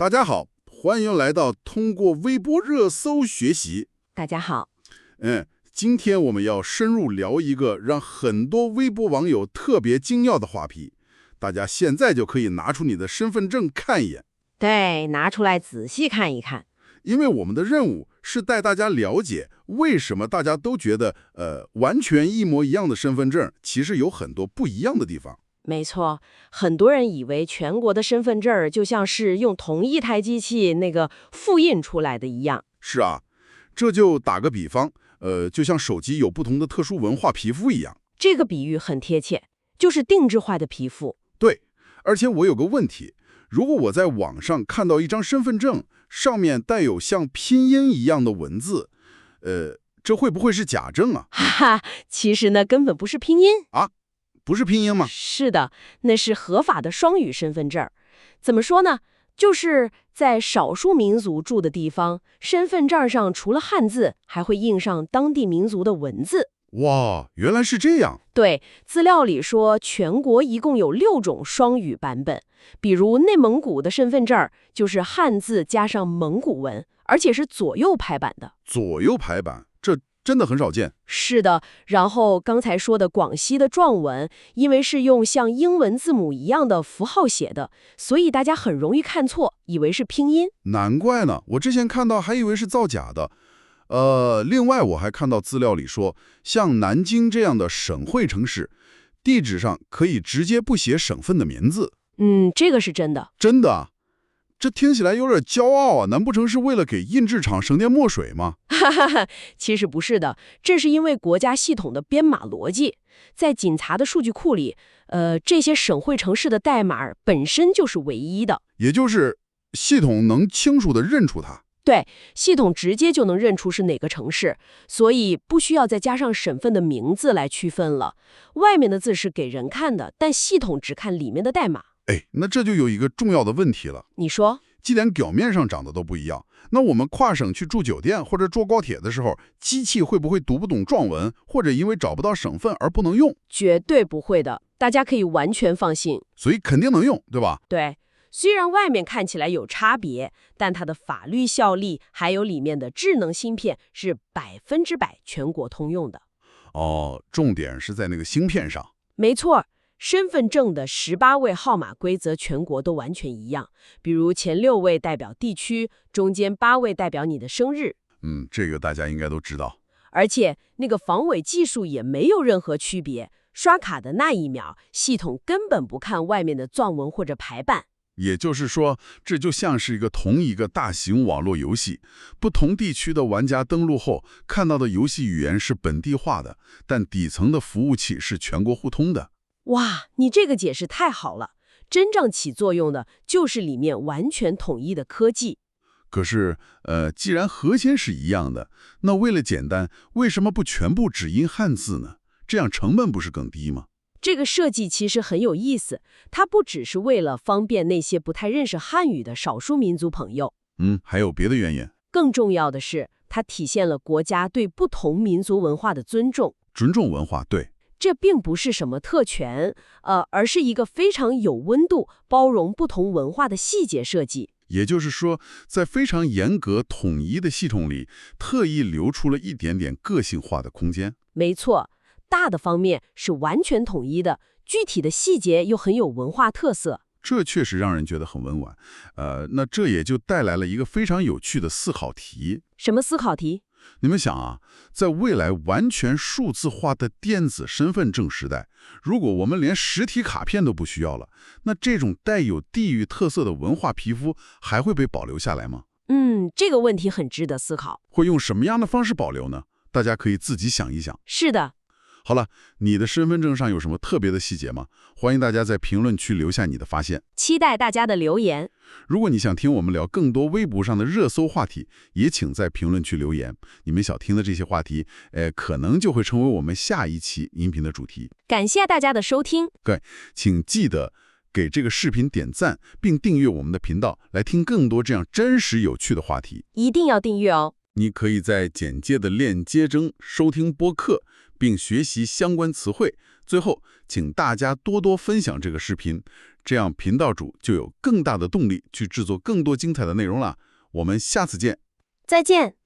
大家好，欢迎来到通过微博热搜学习。大家好，今天我们要深入聊一个让很多微博网友特别惊讶的话题。大家现在就可以拿出你的身份证看一眼，对，拿出来仔细看一看。因为我们的任务是带大家了解为什么大家都觉得完全一模一样的身份证，其实有很多不一样的地方。没错，很多人以为全国的身份证就像是用同一台机器复印出来的一样。是啊，这就打个比方，就像手机有不同的特殊文化皮肤一样。这个比喻很贴切，就是定制化的皮肤。对，而且我有个问题，如果我在网上看到一张身份证，上面带有像拼音一样的文字，这会不会是假证啊？哈哈，其实呢根本不是拼音啊，不是拼音吗？是的，那是合法的双语身份证。怎么说呢？就是在少数民族住的地方，身份证上除了汉字，还会印上当地民族的文字。哇，原来是这样。对，资料里说全国一共有6种双语版本，比如内蒙古的身份证就是汉字加上蒙古文，而且是左右排版的。左右排版，这真的很少见。是的，然后刚才说的广西的壮文，因为是用像英文字母一样的符号写的，所以大家很容易看错，以为是拼音。难怪呢，我之前看到还以为是造假的。另外我还看到资料里说，像南京这样的省会城市，地址上可以直接不写省份的名字。这个是真的。真的啊？这听起来有点骄傲啊，难不成是为了给印制厂省点墨水吗？哈哈哈，其实不是的，这是因为国家系统的编码逻辑，在警察的数据库里，这些省会城市的代码本身就是唯一的，也就是系统能清楚地认出它。对，系统直接就能认出是哪个城市，所以不需要再加上省份的名字来区分了。外面的字是给人看的，但系统只看里面的代码。那这就有一个重要的问题了。你说？既然表面上长得都不一样，那我们跨省去住酒店或者坐高铁的时候，机器会不会读不懂壮文，或者因为找不到省份而不能用？绝对不会的，大家可以完全放心。所以肯定能用，对吧？对，虽然外面看起来有差别，但它的法律效力还有里面的智能芯片是100%全国通用的。哦，重点是在那个芯片上。没错。身份证的18位号码规则全国都完全一样，比如前6位代表地区，中间8位代表你的生日。这个大家应该都知道。而且那个防伪技术也没有任何区别，刷卡的那一秒，系统根本不看外面的藏文或者排版。也就是说，这就像是同一个大型网络游戏，不同地区的玩家登录后看到的游戏语言是本地化的，但底层的服务器是全国互通的。哇，你这个解释太好了！真正起作用的就是里面完全统一的科技。可是，既然核心是一样的，那为了简单，为什么不全部只印汉字呢？这样成本不是更低吗？这个设计其实很有意思，它不只是为了方便那些不太认识汉语的少数民族朋友。还有别的原因。更重要的是，它体现了国家对不同民族文化的尊重。尊重文化，对。这并不是什么特权，而是一个非常有温度、包容不同文化的细节设计。也就是说，在非常严格统一的系统里，特意留出了一点点个性化的空间。没错，大的方面是完全统一的，具体的细节又很有文化特色。这确实让人觉得很温婉。那这也就带来了一个非常有趣的思考题。什么思考题？你们想啊，在未来完全数字化的电子身份证时代，如果我们连实体卡片都不需要了，那这种带有地域特色的文化皮肤还会被保留下来吗？这个问题很值得思考。会用什么样的方式保留呢？大家可以自己想一想。是的。好了，你的身份证上有什么特别的细节吗？欢迎大家在评论区留下你的发现，期待大家的留言。如果你想听我们聊更多微博上的热搜话题，也请在评论区留言。你们想听的这些话题，可能就会成为我们下一期音频的主题。感谢大家的收听。对，请记得给这个视频点赞，并订阅我们的频道，来听更多这样真实有趣的话题。一定要订阅哦。你可以在简介的链接中收听播客，并学习相关词汇。最后，请大家多多分享这个视频，这样频道主就有更大的动力去制作更多精彩的内容了。我们下次见。再见。